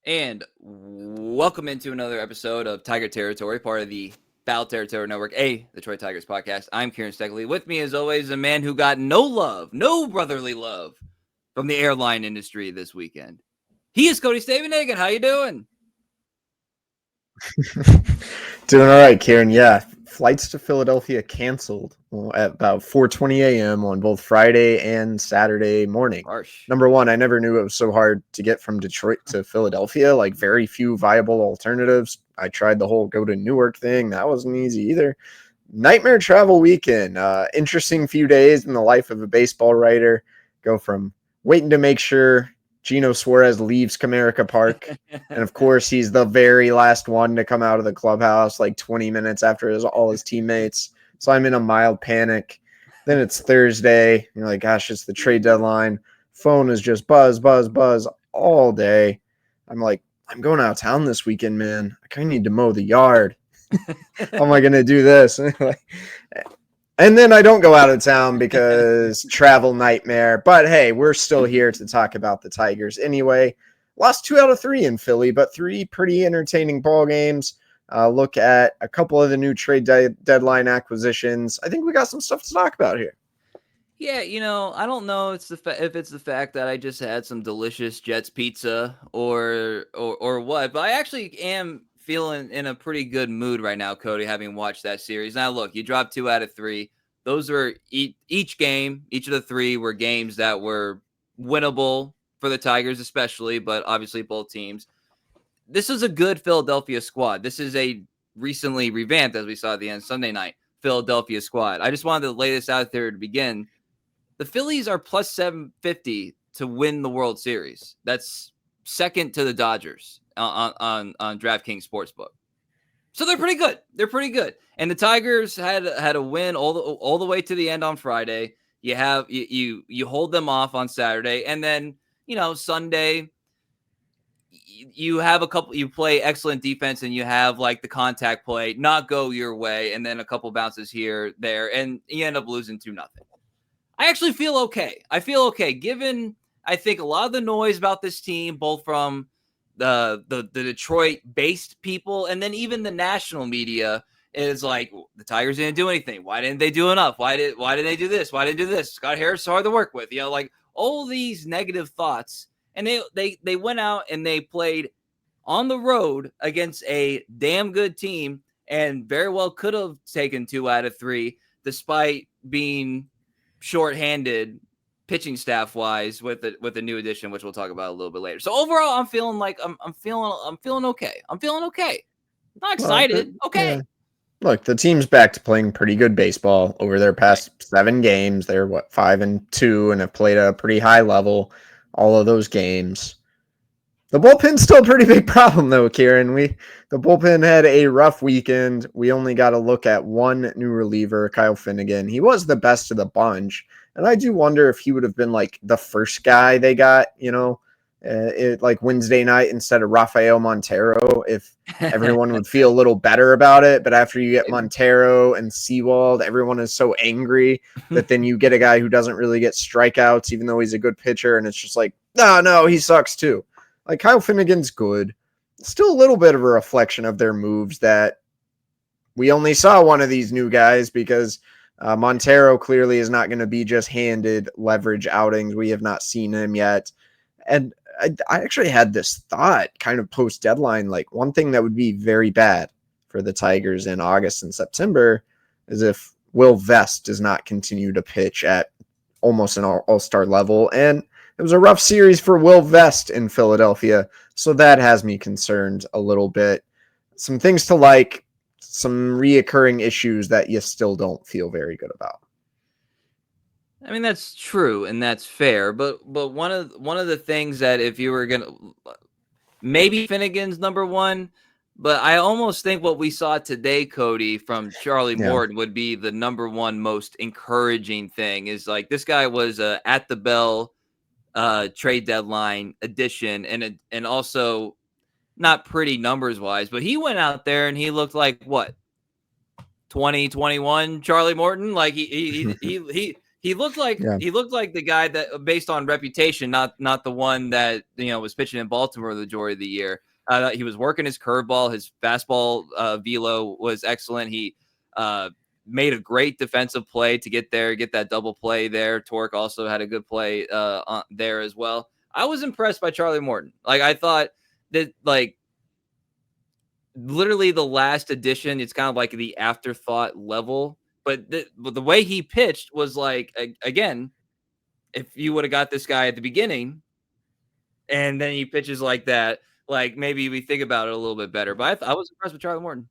And welcome into another episode of Tiger Territory, part of the Foul Territory Network, the Detroit Tigers podcast. I'm Kieran Steckley. With me, as always, a man who got no love, no brotherly love from the airline industry this weekend. He is Cody Stavenhagen. How you doing? Doing all right, Kieran. Yeah, flights to Philadelphia canceled at about 4:20 a.m. on both Friday and Saturday morning. Harsh. Number one, I never knew it was so hard to get from Detroit to Philadelphia. Like, very few viable alternatives. I tried the whole go to Newark thing. That wasn't easy either. Nightmare travel weekend. Interesting few days in the life of a baseball writer. Go from waiting to make sure Gino Suarez leaves Comerica Park. And of course, he's the very last one to come out of the clubhouse like 20 minutes after all his teammates. So I'm in a mild panic. Then it's Thursday. You're like, gosh, it's the trade deadline. Phone is just buzz, buzz, buzz all day. I'm like, I'm going out of town this weekend, man. I kind of need to mow the yard. How am I going to do this? And then I don't go out of town because travel nightmare. But hey, we're still here to talk about the Tigers anyway. Lost 2 out of 3 in Philly, but 3 pretty entertaining ball games. Look at a couple of the new trade deadline acquisitions. I think we got some stuff to talk about here. Yeah, I don't know if it's the fact that I just had some delicious Jets pizza or what, but I actually am feeling in a pretty good mood right now, Cody, having watched that series. Now, look, you dropped 2 out of 3. Those were each game, each of the 3 were games that were winnable for the Tigers, especially, but obviously both teams. This is a good Philadelphia squad. This is a recently revamped, as we saw at the end of Sunday night, Philadelphia squad. I just wanted to lay this out there to begin. The Phillies are plus 750 to win the World Series. That's second to the Dodgers on DraftKings Sportsbook. So they're pretty good. They're pretty good. And the Tigers had a win all the way to the end on Friday. You hold them off on Saturday, and then Sunday you have you play excellent defense, and you have like the contact play not go your way, and then a couple bounces here there, and you end up losing 2-0. I actually feel okay. I feel okay, given I think a lot of the noise about this team, both from the Detroit-based people and then even the national media, is like, the Tigers didn't do anything. Why didn't they do enough? Why did they do this? Why did they do this? Scott Harris is hard to work with. Like all these negative thoughts. And they went out and they played on the road against a damn good team and very well could have taken 2 out of 3, despite being shorthanded pitching staff wise with a new addition, which we'll talk about a little bit later. So overall, I'm feeling like I'm feeling okay. I'm feeling okay. Not excited. Okay. Yeah. Look, the team's back to playing pretty good baseball over their past 7 games. They're 5-2 and have played at a pretty high level all of those games. The bullpen's still a pretty big problem, though, Kieran. The bullpen had a rough weekend. We only got to look at one new reliever, Kyle Finnegan. He was the best of the bunch, and I do wonder if he would have been like the first guy they got, like Wednesday night instead of Rafael Montero, if everyone would feel a little better about it. But after you get Montero and Sewald, everyone is so angry that then you get a guy who doesn't really get strikeouts, even though he's a good pitcher, and it's just like, no, he sucks too. Like, Kyle Finnegan's good. Still a little bit of a reflection of their moves that we only saw one of these new guys because Montero clearly is not going to be just handed leverage outings. We have not seen him yet. And I actually had this thought kind of post-deadline, like one thing that would be very bad for the Tigers in August and September is if Will Vest does not continue to pitch at almost an all-star level. And it was a rough series for Will Vest in Philadelphia, so that has me concerned a little bit. Some things to like, some reoccurring issues that you still don't feel very good about. I mean, that's true and that's fair, but one of the things that if you were gonna, maybe Finnegan's number one, but I almost think what we saw today, Cody, from Charlie Morton would be the number one most encouraging thing. Is like, this guy was at the bell trade deadline addition, and also not pretty numbers wise, but he went out there and he looked like what, 2021 Charlie Morton. Like he He looked like Yeah. the guy that, based on reputation, not the one that was pitching in Baltimore the majority of the year. He was working his curveball, his fastball velo was excellent. He made a great defensive play to get that double play there. Torque also had a good play there as well. I was impressed by Charlie Morton. Like, I thought that, like, literally the last edition, it's kind of like the afterthought level. But the way he pitched was like, again, if you would have got this guy at the beginning and then he pitches like that, like, maybe we think about it a little bit better. But I was impressed with Charlie Morton.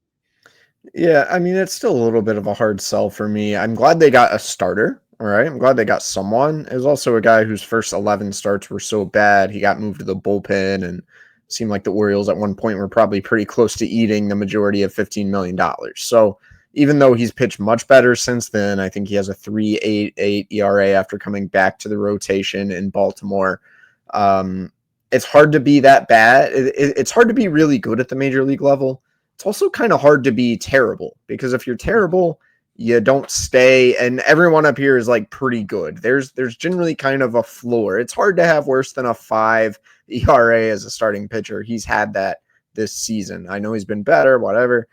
Yeah, I mean, it's still a little bit of a hard sell for me. I'm glad they got a starter. All right. I'm glad they got someone. It was also a guy whose first 11 starts were so bad. He got moved to the bullpen and seemed like the Orioles at one point were probably pretty close to eating the majority of $15 million. So even though he's pitched much better since then, I think he has a 3.88 ERA after coming back to the rotation in Baltimore. It's hard to be that bad. It's hard to be really good at the major league level. It's also kind of hard to be terrible, because if you're terrible, you don't stay, and everyone up here is like pretty good. There's generally kind of a floor. It's hard to have worse than a 5 ERA as a starting pitcher. He's had that this season. I know he's been better, whatever.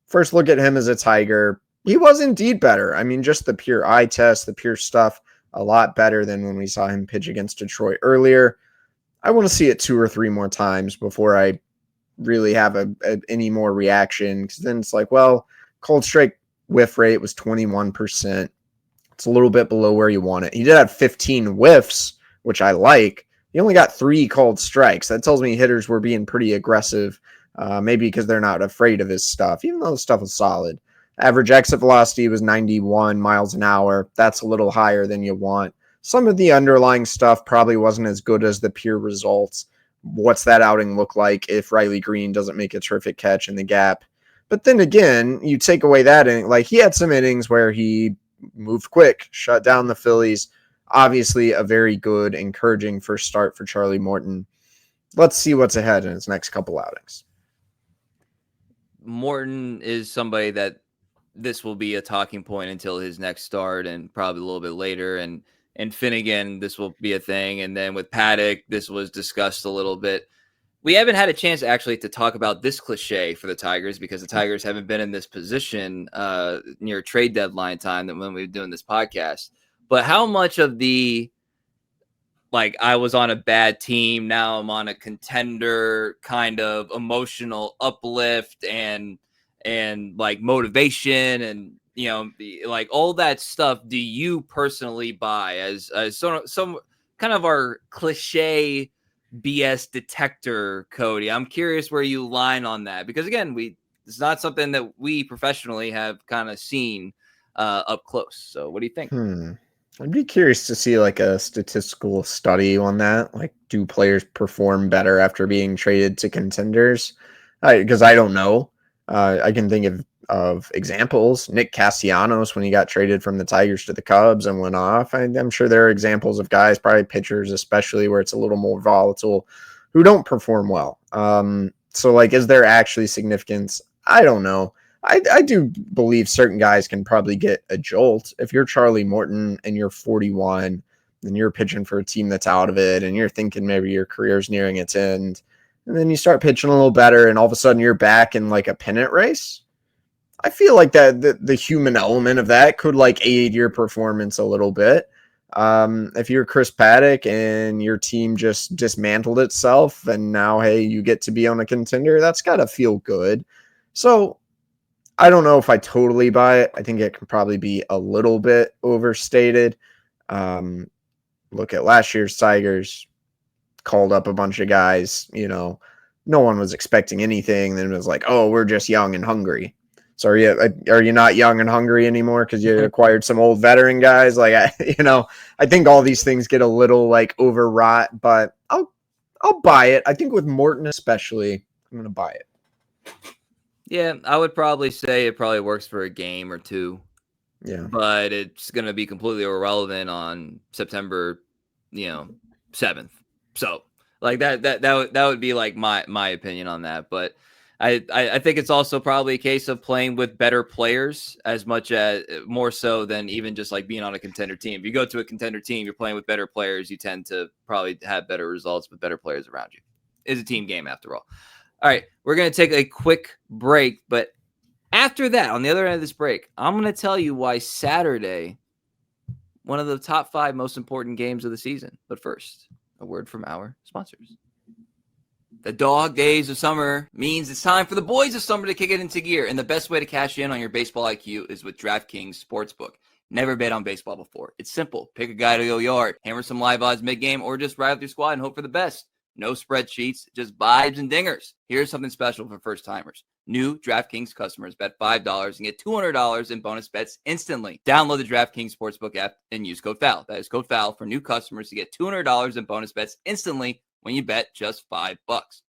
First look at him as a Tiger. He was indeed better. I mean, just the pure eye test, the pure stuff, a lot better than when we saw him pitch against Detroit earlier. I want to see it 2 or 3 more times before I really have any more reaction, because then it's like, well, cold strike whiff rate was 21%. It's a little bit below where you want it. He did have 15 whiffs, which I like. He only got 3 called strikes. That tells me hitters were being pretty aggressive, maybe because they're not afraid of his stuff, even though the stuff was solid. Average exit velocity was 91 miles an hour. That's a little higher than you want. Some of the underlying stuff probably wasn't as good as the pure results. What's that outing look like if Riley Green doesn't make a terrific catch in the gap? But then again, you take away that inning, like, he had some innings where he moved quick, shut down the Phillies. Obviously, a very good, encouraging first start for Charlie Morton. Let's see what's ahead in his next couple outings. Morton is somebody that this will be a talking point until his next start, and probably a little bit later. And Finnegan, this will be a thing. And then with Paddock, this was discussed a little bit. We haven't had a chance actually to talk about this cliche for the Tigers, because the Tigers haven't been in this position near trade deadline time that when we were doing this podcast. But how much of the, like, I was on a bad team, now I'm on a contender kind of emotional uplift and like motivation and like all that stuff, do you personally buy as some kind of our cliche BS detector, Cody? I'm curious where you line on that, because again, it's not something that we professionally have kind of seen up close. So what do you think? I'd be curious to see like a statistical study on that. Like, do players perform better after being traded to contenders? Because I don't know. I can think of examples. Nick Castellanos, when he got traded from the Tigers to the Cubs and went off. I'm sure there are examples of guys, probably pitchers especially, where it's a little more volatile, who don't perform well. So, like, is there actually significance? I don't know. I do believe certain guys can probably get a jolt. If you're Charlie Morton and you're 41 and you're pitching for a team that's out of it and you're thinking maybe your career's nearing its end, and then you start pitching a little better and all of a sudden you're back in like a pennant race, I feel like that the human element of that could like aid your performance a little bit. If you're Chris Paddock and your team just dismantled itself and now, hey, you get to be on a contender, that's got to feel good. So I don't know if I totally buy it. I think it can probably be a little bit overstated. Look at last year's Tigers, called up a bunch of guys, no one was expecting anything. Then it was like, oh, we're just young and hungry. So are you not young and hungry anymore because you acquired some old veteran guys? Like, I think all these things get a little like overwrought, but I'll buy it. I think with Morton especially, I'm going to buy it. Yeah, I would probably say it probably works for a game or two. Yeah. But it's going to be completely irrelevant on September, 7th. So, like that would be like my opinion on that. But I think it's also probably a case of playing with better players as much as more so than even just like being on a contender team. If you go to a contender team, you're playing with better players. You tend to probably have better results with better players around you. It's a team game after all. All right, we're going to take a quick break, but after that, on the other end of this break, I'm going to tell you why Saturday, one of the top 5 most important games of the season. But first, a word from our sponsors. The dog days of summer means it's time for the boys of summer to kick it into gear. And the best way to cash in on your baseball IQ is with DraftKings Sportsbook. Never bet on baseball before. It's simple. Pick a guy to go yard, hammer some live odds mid-game, or just ride with your squad and hope for the best. No spreadsheets, just vibes and dingers. Here's something special for first-timers. New DraftKings customers bet $5 and get $200 in bonus bets instantly. Download the DraftKings Sportsbook app and use code FOUL. That is code FOUL for new customers to get $200 in bonus bets instantly when you bet just $5.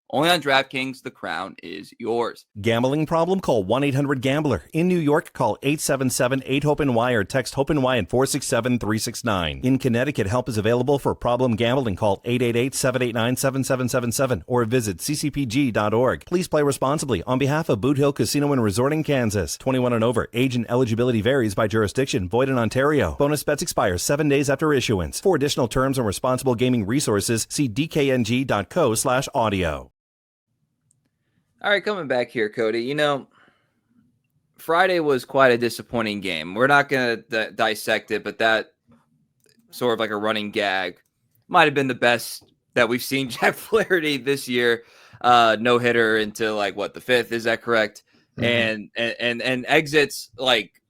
Only on DraftKings, the crown is yours. Gambling problem? Call 1-800-GAMBLER. In New York, call 877-8-HOPE-NY or text HOPE-NY at 467-369. In Connecticut, help is available for problem gambling. Call 888-789-7777 or visit ccpg.org. Please play responsibly. On behalf of Boot Hill Casino and Resort in Kansas. 21 and over. Age and eligibility varies by jurisdiction. Void in Ontario. Bonus bets expire 7 days after issuance. For additional terms and responsible gaming resources, see dkng.co/audio. All right, coming back here, Cody. Friday was quite a disappointing game. We're not going to dissect it, but that sort of like a running gag might have been the best that we've seen Jack Flaherty this year. No hitter into the 5th. Is that correct? Mm-hmm. And exits like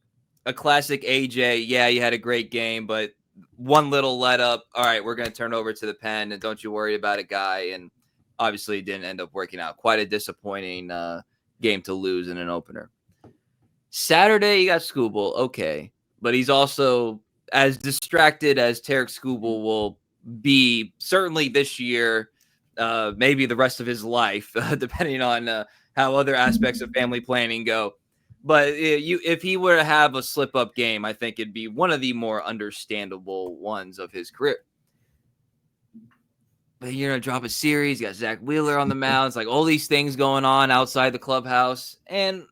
a classic AJ. Yeah, you had a great game, but one little let up. All right, we're going to turn over to the pen, and don't you worry about it, guy. And obviously didn't end up working out. Quite a disappointing game to lose in an opener. Saturday, you got Skubal, okay. But he's also as distracted as Tarek Skubal will be, certainly this year, maybe the rest of his life, depending on how other aspects of family planning go. But if he were to have a slip-up game, I think it'd be one of the more understandable ones of his career. But you're going to drop a series. You got Zach Wheeler on the mound. It's like all these things going on outside the clubhouse. And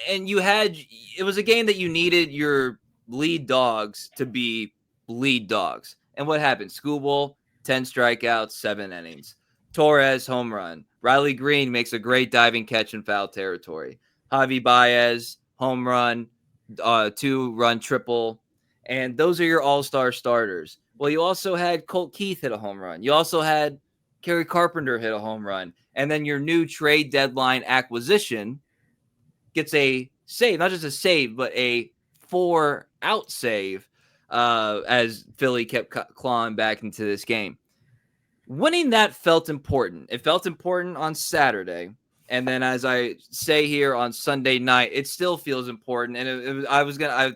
it was a game that you needed your lead dogs to be lead dogs. And what happened? Skubal, 10 strikeouts, 7 innings. Torres, home run. Riley Green makes a great diving catch in foul territory. Javi Baez, home run, 2-run triple. And those are your all-star starters. Well, you also had Colt Keith hit a home run. You also had Kerry Carpenter hit a home run. And then your new trade deadline acquisition gets a save, not just a save, but a 4-out save as Philly kept clawing back into this game. Winning that felt important. It felt important on Saturday. And then as I say here on Sunday night, it still feels important. And I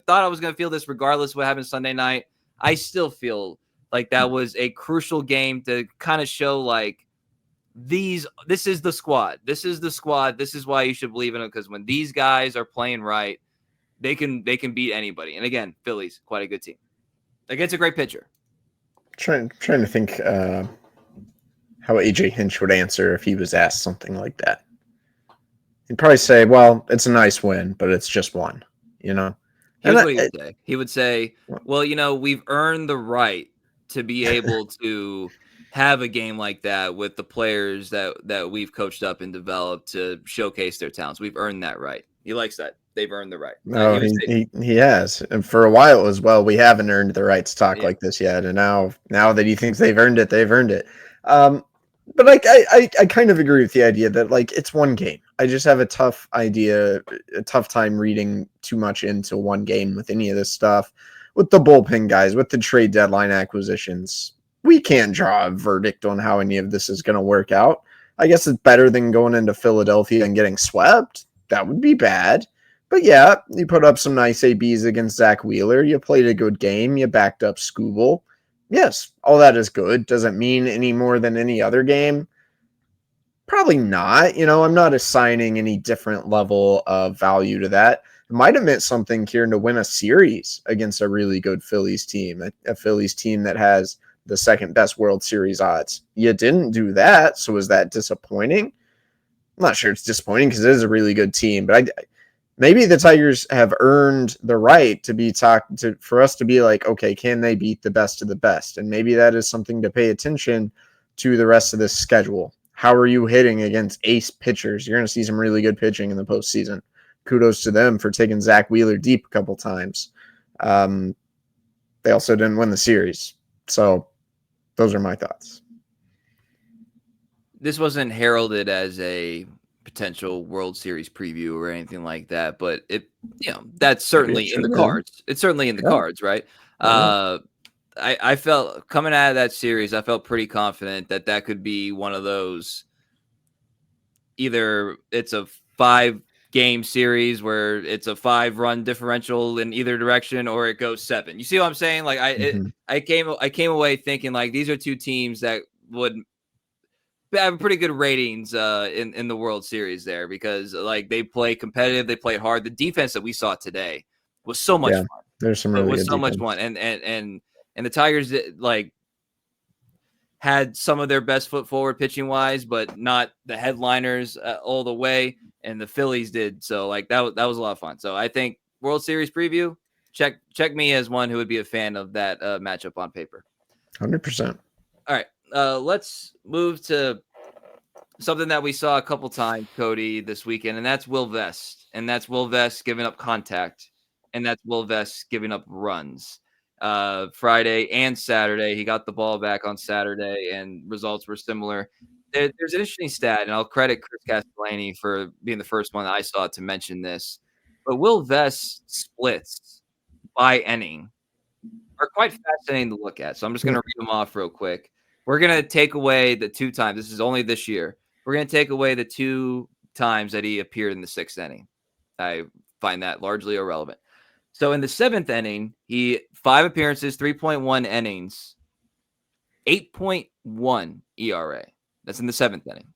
thought I was going to feel this regardless of what happened Sunday night. I still feel like that was a crucial game to kind of show this is the squad. This is the squad. This is why you should believe in it, because when these guys are playing right, they can beat anybody. And again, Phillies, quite a good team. Against a great pitcher. Trying to think how AJ Hinch would answer if he was asked something like that. He'd probably say, well, it's a nice win, but it's just one, Here's what he would say. He would say, well, we've earned the right to be able to have a game like that with the players that we've coached up and developed to showcase their talents. We've earned that right. He likes that. They've earned the right. No, he has. And for a while as well, we haven't earned the right to talk like this yet. And now that he thinks they've earned it, they've earned it. But I kind of agree with the idea that it's one game. I just have a tough time reading too much into one game with any of this stuff. With the bullpen guys, with the trade deadline acquisitions, we can't draw a verdict on how any of this is going to work out. I guess it's better than going into Philadelphia and getting swept. That would be bad. But yeah, you put up some nice ABs against Zach Wheeler. You played a good game. You backed up Skubal. Yes, all that is good. Does it mean any more than any other game? Probably not. I'm not assigning any different level of value to that. It might have meant something, Kieran, to win a series against a really good Phillies team, a Phillies team that has the second best World Series odds. You didn't do that, so is that disappointing? I'm not sure it's disappointing because it is a really good team, but maybe the Tigers have earned the right to be for us to be like, okay, can they beat the best of the best? And maybe that is something to pay attention to the rest of this schedule. How are you hitting against ace pitchers? You're going to see some really good pitching in the postseason. Kudos to them for taking Zach Wheeler deep a couple times. They also didn't win the series. So those are my thoughts. This wasn't heralded as a potential World Series preview or anything like that, but that's certainly in the cards. It's certainly in the cards, right? I felt coming out of that series, I felt pretty confident that could be one of those. Either it's a 5-game series where it's a 5-run differential in either direction, or it goes 7. You see what I'm saying? Like I came away thinking like these are two teams that would have pretty good ratings in the World Series there, because like they play competitive, they play hard. The defense that we saw today was so much fun. There's some really good so much fun, and the Tigers like had some of their best foot forward pitching wise, but not the headliners all the way. And the Phillies did. So like that was a lot of fun. So I think World Series preview, check me as one who would be a fan of that matchup on paper. 100%. All right. Let's move to something that we saw a couple times, Cody, this weekend, and that's Will Vest. And that's Will Vest giving up contact. And that's Will Vest giving up runs. Friday and Saturday. He got the ball back on Saturday, and results were similar. There's an interesting stat, and I'll credit Chris Castellani for being the first one that I saw to mention this. But Will Vest splits by inning are quite fascinating to look at. So I'm just going to read them off real quick. We're going to take away the 2 times. This is only this year. We're going to take away the 2 times that he appeared in the 6th inning. I find that largely irrelevant. So in the 7th inning, he 5 appearances, 3.1 innings, 8.1 ERA. That's in the 7th inning.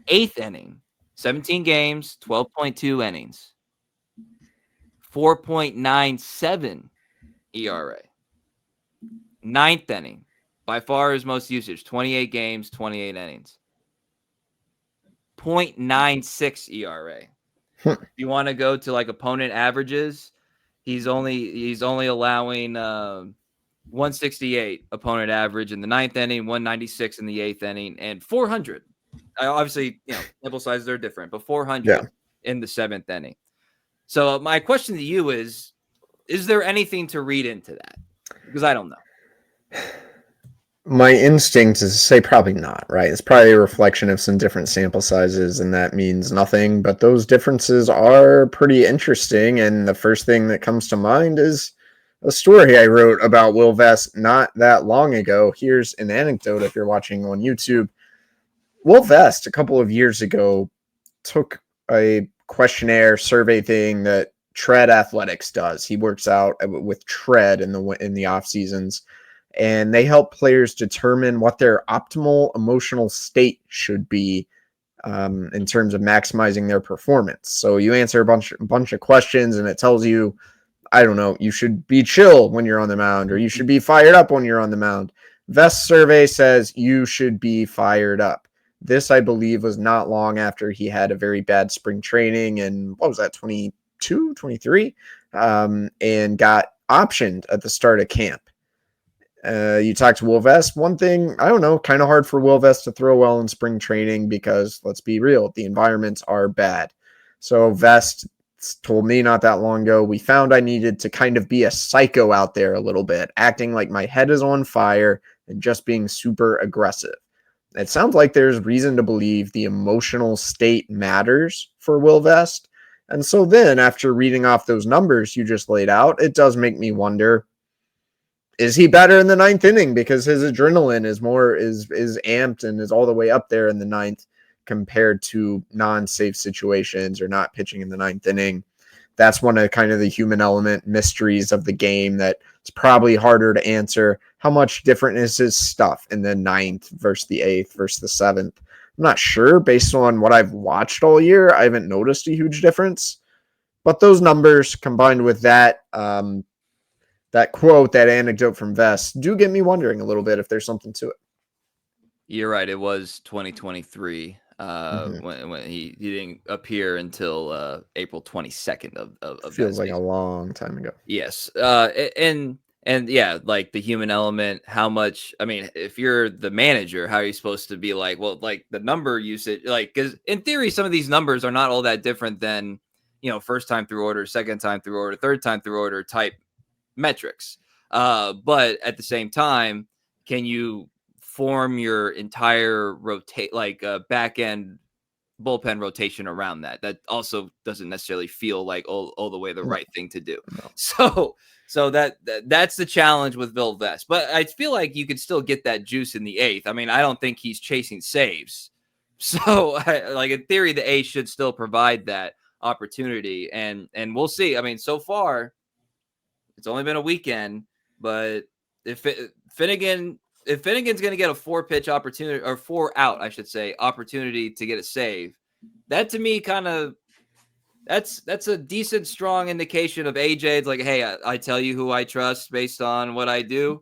8th inning, 17 games, 12.2 innings, 4.97 ERA. 9th inning, by far his most usage, 28 games, 28 innings, 0.96 ERA. If you want to go to like opponent averages, he's only allowing 168 opponent average in the 9th inning, 196 in the 8th inning, and 400. Obviously, sample sizes are different, but 400 in the 7th inning. So my question to you is there anything to read into that? Because I don't know. My instinct is to say probably not, right? It's probably a reflection of some different sample sizes, and that means nothing. But those differences are pretty interesting. And the first thing that comes to mind is a story I wrote about Will Vest not that long ago. Here's an anecdote if you're watching on YouTube. Will Vest, a couple of years ago, took a questionnaire survey thing that Tread Athletics does. He works out with Tread in the off seasons, and they help players determine what their optimal emotional state should be in terms of maximizing their performance. So you answer a bunch of questions, and it tells you, I don't know, you should be chill when you're on the mound, or you should be fired up when you're on the mound. Vest's survey says you should be fired up. This, I believe, was not long after he had a very bad spring training in, 22, 23, and got optioned at the start of camp. You talk to Will Vest, one thing, I don't know, kind of hard for Will Vest to throw well in spring training because, let's be real, the environments are bad. So Vest told me not that long ago, we found I needed to kind of be a psycho out there a little bit, acting like my head is on fire and just being super aggressive. It sounds like there's reason to believe the emotional state matters for Will Vest. And so then after reading off those numbers you just laid out, it does make me wonder, is he better in the 9th inning because his adrenaline is amped and is all the way up there in the 9th compared to non-safe situations or not pitching in the 9th inning? That's one of kind of the human element mysteries of the game that it's probably harder to answer. How much different is his stuff in the 9th versus the 8th versus the 7th? I'm not sure. Based on what I've watched all year, I haven't noticed a huge difference. But those numbers combined with that that quote, that anecdote from Vest, do get me wondering a little bit if there's something to it. You're right. It was 2023. when he didn't appear until April 22nd of that Feels like a season. long time ago. Yes. And yeah, like the human element, how much, I mean, if you're the manager, how are you supposed to be like, well, like the number usage, like, because in theory, some of these numbers are not all that different than, first time through order, second time through order, third time through order type metrics. But at the same time, can you form your entire back end bullpen rotation around that? That also doesn't necessarily feel like all the way the No, right thing to do. no. So that's the challenge with Bill Vest. But I feel like you could still get that juice in the eighth. I mean, I don't think he's chasing saves. So like in theory, the eighth should still provide that opportunity. And we'll see. I mean, so far, it's only been a weekend, but if Finnegan's going to get a 4-pitch opportunity, or 4-out, I should say, opportunity to get a save, that to me kind of that's a decent, strong indication of AJ. It's like, hey, I tell you who I trust based on what I do.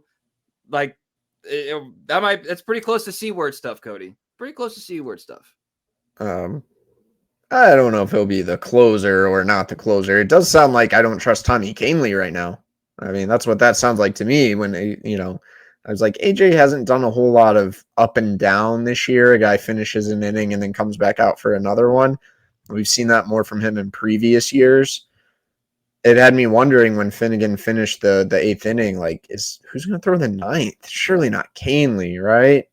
Like that's pretty close to C-word stuff, Cody. Pretty close to C-word stuff. I don't know if he'll be the closer or not the closer. It does sound like I don't trust Tommy Canley right now. I mean, that's what that sounds like to me when, I was like, AJ hasn't done a whole lot of up and down this year. A guy finishes an inning and then comes back out for another one. We've seen that more from him in previous years. It had me wondering when Finnegan finished the eighth inning, like, who's going to throw the ninth? Surely not Canley, right?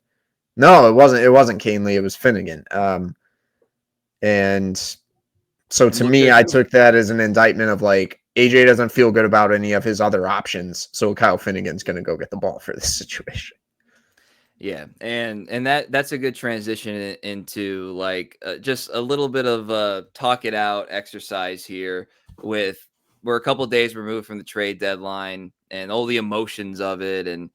No, it wasn't. It wasn't Canley. It was Finnegan. And so to me, I took that as an indictment of like, AJ doesn't feel good about any of his other options. So Kyle Finnegan's going to go get the ball for this situation. Yeah, and that's a good transition into like just a little bit of talk it out exercise here. We're a couple of days removed from the trade deadline and all the emotions of it, and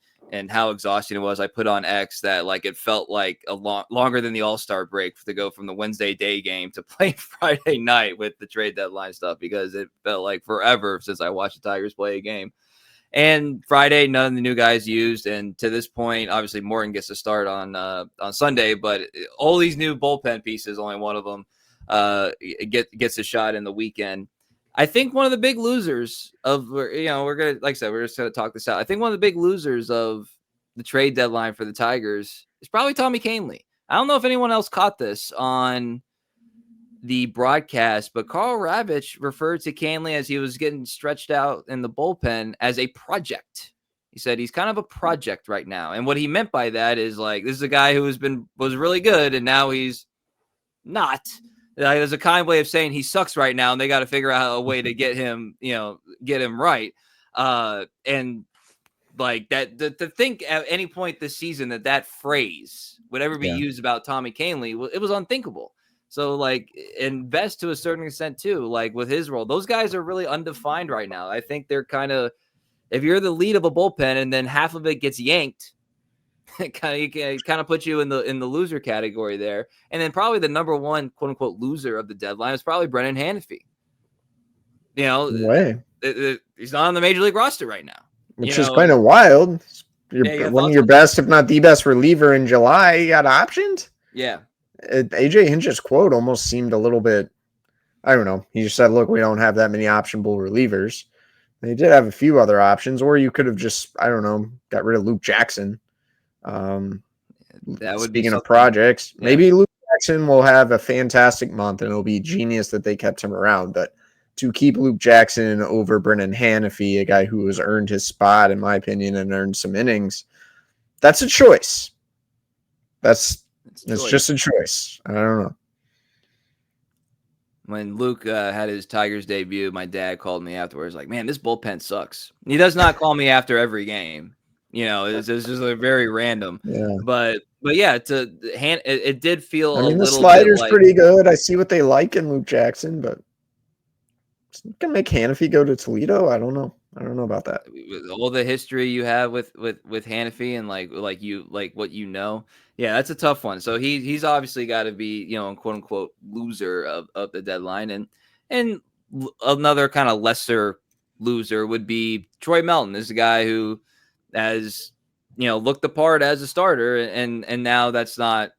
how exhausting it was. I put on X that like it felt like a longer than the All-Star break to go from the Wednesday day game to play Friday night with the trade deadline stuff, because it felt like forever since I watched the Tigers play a game. And Friday, none of the new guys used, and to this point, obviously Morton gets to start on Sunday. But all these new bullpen pieces, only one of them gets a shot in the weekend. I think one of the big losers of, we're gonna, like I said, we're just gonna talk this out. I think one of the big losers of the trade deadline for the Tigers is probably Tommy Canley. I don't know if anyone else caught this on the broadcast, but Carl Ravitch referred to Canley as he was getting stretched out in the bullpen as a project. He said he's kind of a project right now. And what he meant by that is like, this is a guy who was really good, and now he's not. There's a kind way of saying he sucks right now, and they got to figure out a way to get him right. And like that, to think at any point this season that phrase would ever be used about Tommy Canley, it was unthinkable. So like, invest to a certain extent too, like with his role, those guys are really undefined right now. I think they're kind of, if you're the lead of a bullpen and then half of it gets yanked, it kind of puts you in the loser category there. And then probably the number one quote unquote loser of the deadline is probably Brennan Hanifee. He's not on the major league roster right now, which is kind of wild. One of your best, if not the best reliever in July, you got optioned. Yeah. AJ Hinch's quote almost seemed a little bit, I don't know. He just said, look, we don't have that many optionable relievers. They did have a few other options, or you could have just, I don't know, got rid of Luke Jackson. That would Speaking of projects, maybe Luke Jackson will have a fantastic month, and it'll be genius that they kept him around. But to keep Luke Jackson over Brennan Hanifee, a guy who has earned his spot, in my opinion, and earned some innings, that's a choice. It's just a choice. I don't know. When Luke had his Tigers debut, my dad called me afterwards, like, man, this bullpen sucks. He does not call me after every game. It's just like very random. Yeah. But yeah, it did feel a little the slider's pretty good. I see what they like in Luke Jackson, but can make Hanifee go to Toledo. I don't know about that. All the history you have with Hanifee and like what yeah, that's a tough one. So he's obviously got to be quote unquote loser of the deadline, and another kind of lesser loser would be Troy Melton. This is a guy who has looked the part as a starter, and now that's not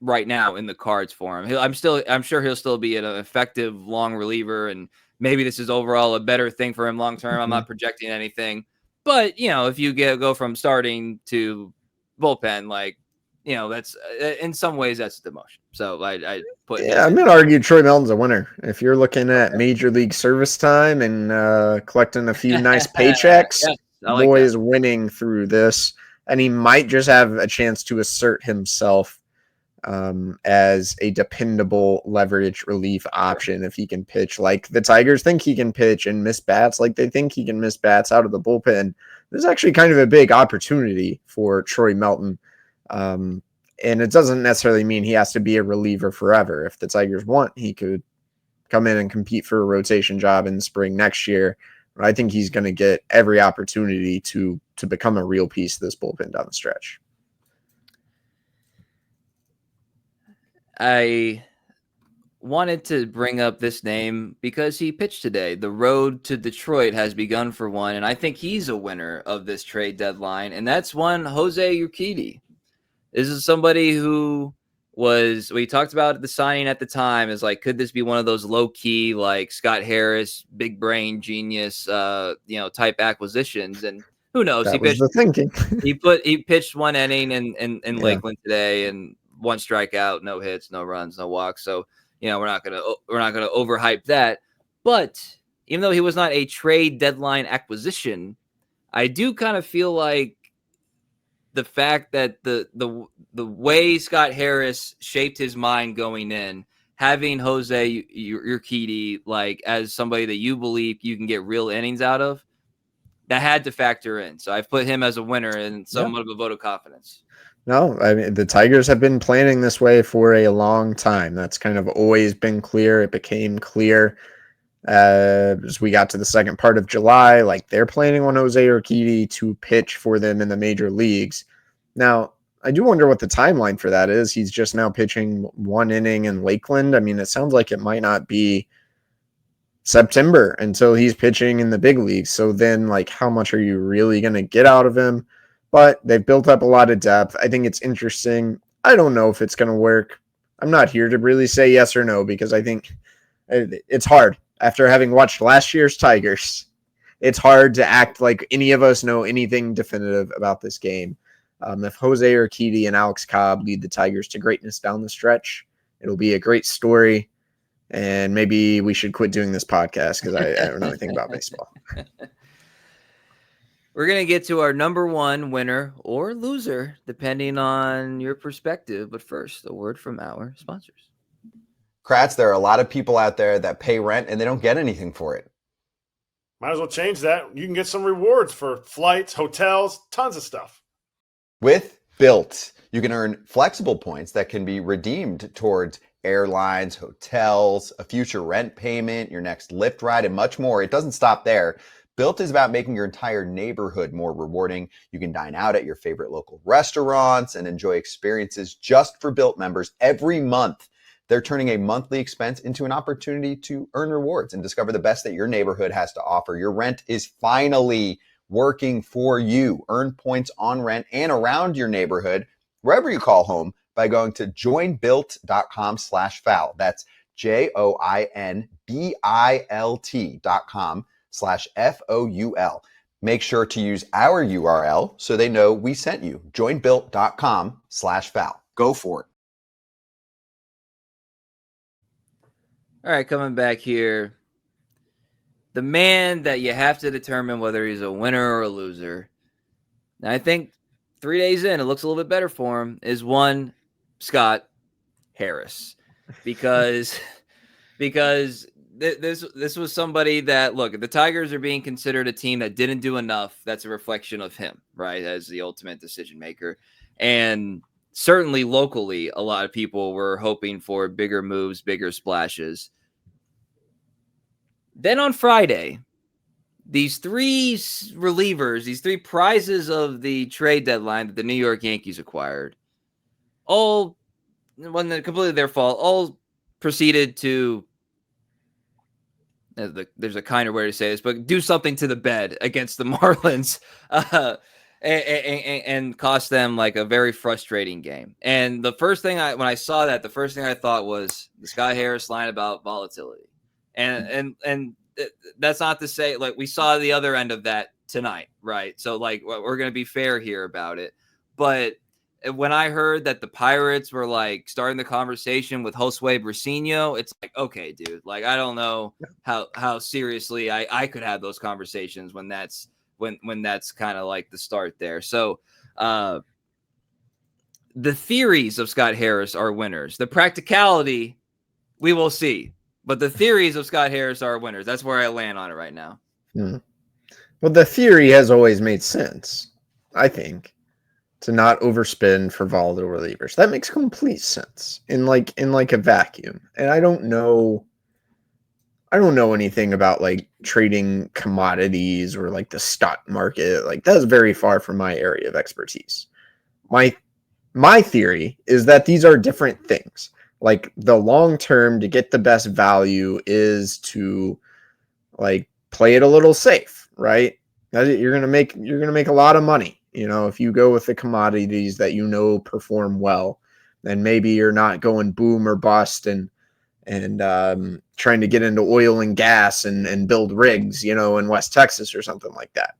right now in the cards for him. I'm sure he'll still be an effective long reliever, and maybe this is overall a better thing for him long term. I'm not projecting anything, but if you go from starting to bullpen, like that's in some ways that's demotion. So I put him. Yeah, I'm going to argue Troy Melton's a winner. If you're looking at major league service time and collecting a few nice paychecks, Yes, I like boy that. is winning through this. And he might just have a chance to assert himself as a dependable leverage relief option if he can pitch like the Tigers think he can pitch and miss bats like they think he can miss bats out of the bullpen. There's actually kind of a big opportunity for Troy Melton. And it doesn't necessarily mean he has to be a reliever forever. If the Tigers want, he could come in and compete for a rotation job in the spring next year. But I think he's going to get every opportunity to become a real piece of this bullpen down the stretch. I wanted to bring up this name because he pitched today. The road to Detroit has begun for one, and I think he's a winner of this trade deadline, and that's one Jose Urquidy. This is somebody who we talked about the signing at the time is like, could this be one of those low key, like Scott Harris, big brain genius, type acquisitions? And who knows? That was the thinking. he pitched one inning in Lakeland today and one strikeout, no hits, no runs, no walks. So, we're not gonna overhype that. But even though he was not a trade deadline acquisition, I do kind of feel like the fact that the way Scott Harris shaped his mind going in, having Jose Urquidy like as somebody that you believe you can get real innings out of, that had to factor in. So I've put him as a winner and somewhat of a vote of confidence. No, I mean, the Tigers have been planning this way for a long time. That's kind of always been clear. It became clear as we got to the second part of July. Like, they're planning on Jose Urquidy to pitch for them in the major leagues. Now, I do wonder what the timeline for that is. He's just now pitching one inning in Lakeland. I mean, it sounds like it might not be September until he's pitching in the big leagues. So then, like, how much are you really going to get out of him? But they've built up a lot of depth. I think it's interesting. I don't know if it's going to work. I'm not here to really say yes or no because I think it's hard. After having watched last year's Tigers, it's hard to act like any of us know anything definitive about this game. If Jose Urquidy and Alex Cobb lead the Tigers to greatness down the stretch, it'll be a great story. And maybe we should quit doing this podcast because I don't know anything about baseball. We're going to get to our number one winner or loser, depending on your perspective. But first, a word from our sponsors. Kratz, there are a lot of people out there that pay rent and they don't get anything for it. Might as well change that. You can get some rewards for flights, hotels, tons of stuff. With Built, you can earn flexible points that can be redeemed towards airlines, hotels, a future rent payment, your next Lyft ride, and much more. It doesn't stop there. Built is about making your entire neighborhood more rewarding. You can dine out at your favorite local restaurants and enjoy experiences just for Built members every month. They're turning a monthly expense into an opportunity to earn rewards and discover the best that your neighborhood has to offer. Your rent is finally working for you. Earn points on rent and around your neighborhood, wherever you call home, by going to joinbuilt.com/foul. That's joinbilt.com/FOUL. Make sure to use our URL so they know we sent you. joinbuilt.com/foul. Go for it. All right, coming back here. The man that you have to determine whether he's a winner or a loser. And I think 3 days in, it looks a little bit better for him, is one Scott Harris. Because this was somebody that, look, the Tigers are being considered a team that didn't do enough. That's a reflection of him, right, as the ultimate decision maker. And certainly locally, a lot of people were hoping for bigger moves, bigger splashes. Then on Friday, these three relievers, these three prizes of the trade deadline that the New York Yankees acquired, all, wasn't completely their fault, all proceeded to, there's a kinder way to say this, but do something to the bed against the Marlins. and cost them like a very frustrating game. And the first thing when I saw that, the first thing I thought was the Scott Harris line about volatility, and that's not to say like we saw the other end of that tonight, right? So like we're gonna be fair here about it, but when I heard that the Pirates were like starting the conversation with Josue Briseño, it's like, okay, dude, like I don't know how seriously I could have those conversations when that's kind of like the start there. So the theories of Scott Harris are winners. The practicality, we will see. But the theories of Scott Harris are winners. That's where I land on it right now. Well, the theory has always made sense, I think, to not overspend for volatile relievers. That makes complete sense in like a vacuum. And I don't know anything about like trading commodities or like the stock market. Like that's very far from my area of expertise. My theory is that these are different things. Like the long term to get the best value is to like play it a little safe, right? You're gonna make a lot of money. You know, if you go with the commodities that you know perform well, then maybe you're not going boom or bust and trying to get into oil and gas and build rigs, you know, in West Texas or something like that.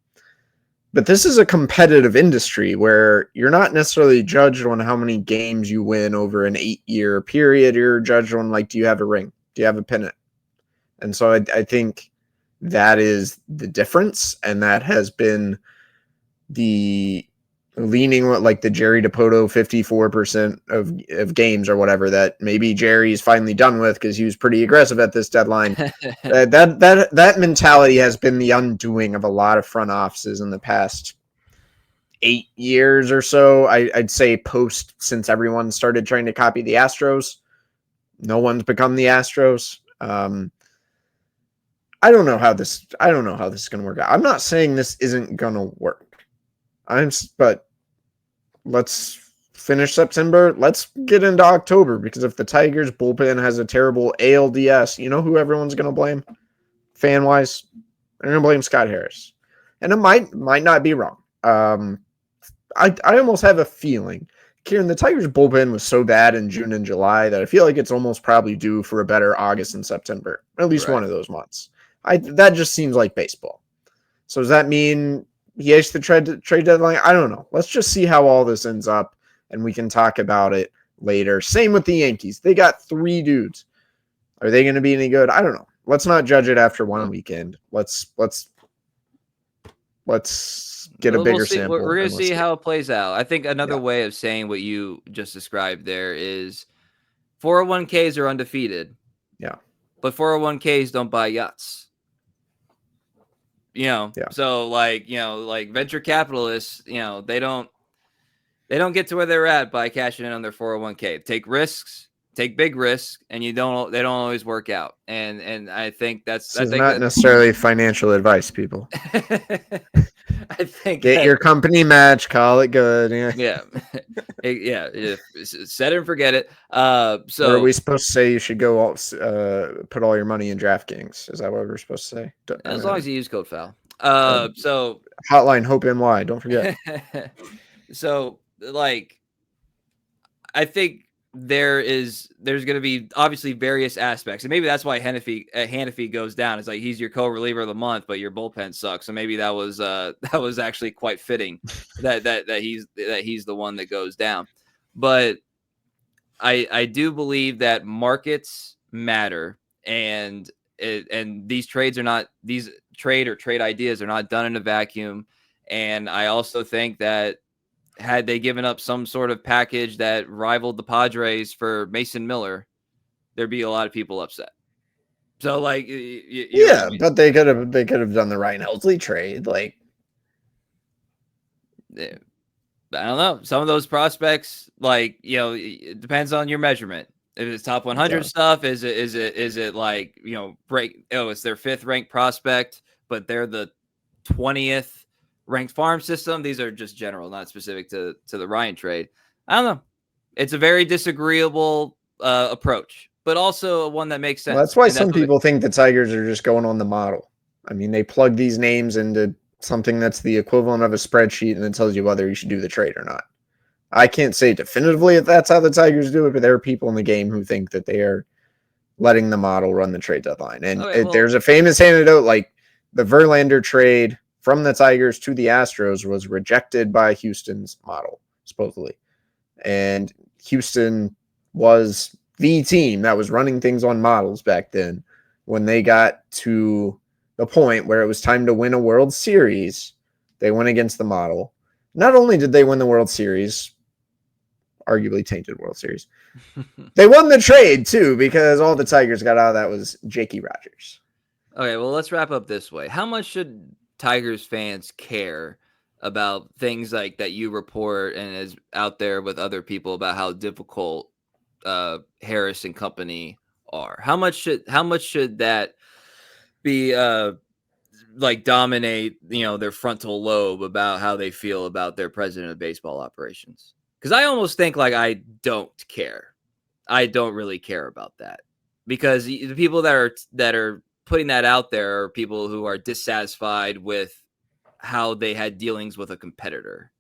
But this is a competitive industry where you're not necessarily judged on how many games you win over an 8-year period. You're judged on like, do you have a ring? Do you have a pennant? And so I think that is the difference, and that has been the leaning like the Jerry Dipoto 54% of games or whatever that maybe Jerry's finally done with because he was pretty aggressive at this deadline. that mentality has been the undoing of a lot of front offices in the past 8 years or so. I'd say since everyone started trying to copy the Astros, no one's become the Astros. I don't know how this is going to work out. I'm not saying this isn't going to work. But let's finish September. Let's get into October, because if the Tigers bullpen has a terrible ALDS, you know who everyone's going to blame? Fan wise, they're going to blame Scott Harris, and it might not be wrong. I almost have a feeling, Kieran, the Tigers bullpen was so bad in June and July that I feel like it's almost probably due for a better August and September, at least one of those months. That just seems like baseball. So does that mean he has the trade deadline? I don't know. Let's just see how all this ends up, and we can talk about it later. Same with the Yankees. They got 3 dudes. Are they going to be any good? I don't know. Let's not judge it after one weekend. Let's get a bigger sample. We're going to see how it plays out. I think another way of saying what you just described there is 401ks are undefeated. Yeah. But 401ks don't buy yachts. You know, so like, you know, like venture capitalists, you know, they don't get to where they're at by cashing in on their 401k. Take risks, take big risks, and they don't always work out. And I think that's not necessarily financial advice, people. I think get your company match, call it good. Yeah. Set it and forget it. So or are we supposed to say you should go put all your money in DraftKings? Is that what we're supposed to say? As long as you use code FOUL. So hotline Hope NY, don't forget. So like, I think there's going to be obviously various aspects, and maybe that's why Hannafy goes down. It's like he's your co-reliever of the month, but your bullpen sucks. So maybe that was actually quite fitting that he's the one that goes down. But I do believe that markets matter, and these trades are not, these trade ideas are not done in a vacuum. And I also think that had they given up some sort of package that rivaled the Padres for Mason Miller, there'd be a lot of people upset. So like, but they could have done the Ryan Helsley trade. Like, I don't know. Some of those prospects, like, you know, it depends on your measurement. If it's top 100 stuff, is it like, you know, it's their 5th ranked prospect, but they're the 20th ranked farm system. These are just general, not specific to the Ryan trade. I don't know. It's a very disagreeable approach, but also one that makes sense. Well, that's why some people think the Tigers are just going on the model. I mean, they plug these names into something that's the equivalent of a spreadsheet and it tells you whether you should do the trade or not. I can't say definitively if that's how the Tigers do it, but there are people in the game who think that they are letting the model run the trade deadline. And Okay, well- there's a famous anecdote, like the Verlander trade from the Tigers to the Astros was rejected by Houston's model, supposedly. And Houston was the team that was running things on models back then. When they got to the point where it was time to win a World Series, they went against the model. Not only did they win the World Series, arguably tainted World Series, they won the trade too, because all the Tigers got out of that was Jakey Rogers. Okay, well, let's wrap up this way. How much should Tigers fans care about things like that you report and is out there with other people about how difficult Harris and company are? How much should that be like dominate, their frontal lobe about how they feel about their president of baseball operations? Because I almost think like I don't care. I don't really care about that, because the people that are putting that out there are people who are dissatisfied with how they had dealings with a competitor.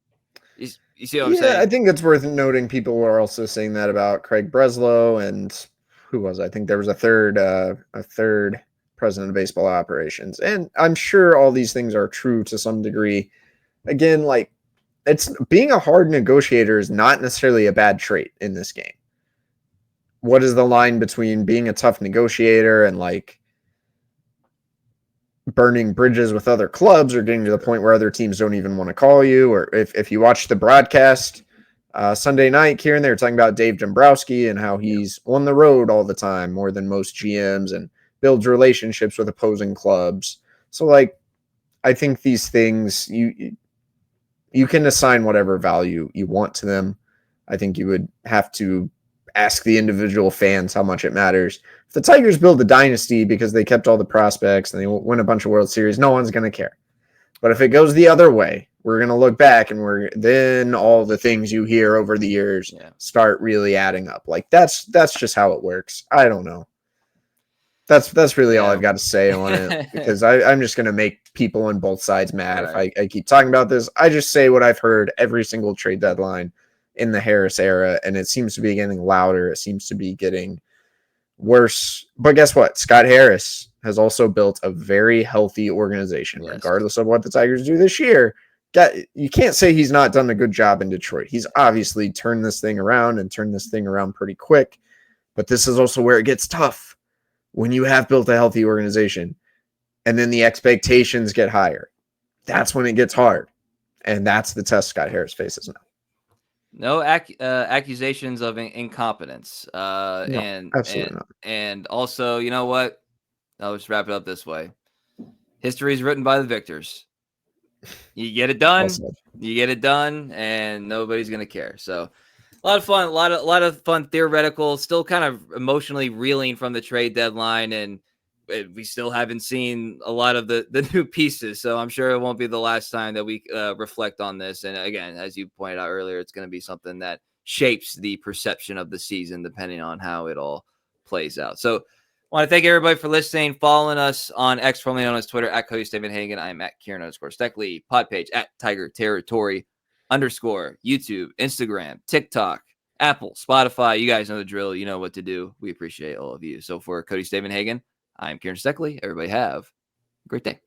You see what I'm saying? I think it's worth noting people were also saying that about Craig Breslow and who was I think there was a third president of baseball operations. And I'm sure all these things are true to some degree. Again, like, it's being a hard negotiator is not necessarily a bad trait in this game. What is the line between being a tough negotiator and like burning bridges with other clubs, or getting to the point where other teams don't even want to call you? Or if you watch the broadcast Sunday night, Kieran, they were talking about Dave Dombrowski and how he's on the road all the time, more than most GMs, and builds relationships with opposing clubs. So like, I think these things, you can assign whatever value you want to them. I think you would have to ask the individual fans how much it matters. If the Tigers build a dynasty because they kept all the prospects and they win a bunch of World Series, no one's going to care. But if it goes the other way, we're going to look back and then all the things you hear over the years start really adding up. Like that's just how it works. I don't know. That's really all I've got to say on it, because I'm just going to make people on both sides mad if I keep talking about this. I just say what I've heard every single trade deadline in the Harris era, and it seems to be getting louder. It seems to be getting worse. But guess what? Scott Harris has also built a very healthy organization, regardless of what the Tigers do this year. You can't say he's not done a good job in Detroit. He's obviously turned this thing around pretty quick. But this is also where it gets tough. When you have built a healthy organization and then the expectations get higher, that's when it gets hard. And that's the test Scott Harris faces now. No accusations of incompetence. No, absolutely not. And also, you know what? I'll just wrap it up this way. History is written by the victors. You get it done. You get it done, and nobody's going to care. So a lot of fun, a lot of fun theoretical, still kind of emotionally reeling from the trade deadline, and we still haven't seen a lot of the new pieces. So I'm sure it won't be the last time that we reflect on this. And again, as you pointed out earlier, it's going to be something that shapes the perception of the season, depending on how it all plays out. So I want to thank everybody for listening, following us on X, formerly known as Twitter, at Cody Stavenhagen. I'm at Kieran_Steckley, pod page at Tiger Territory _ YouTube, Instagram, TikTok, Apple, Spotify. You guys know the drill. You know what to do. We appreciate all of you. So for Cody Stavenhagen, I'm Kieran Steckley. Everybody have a great day.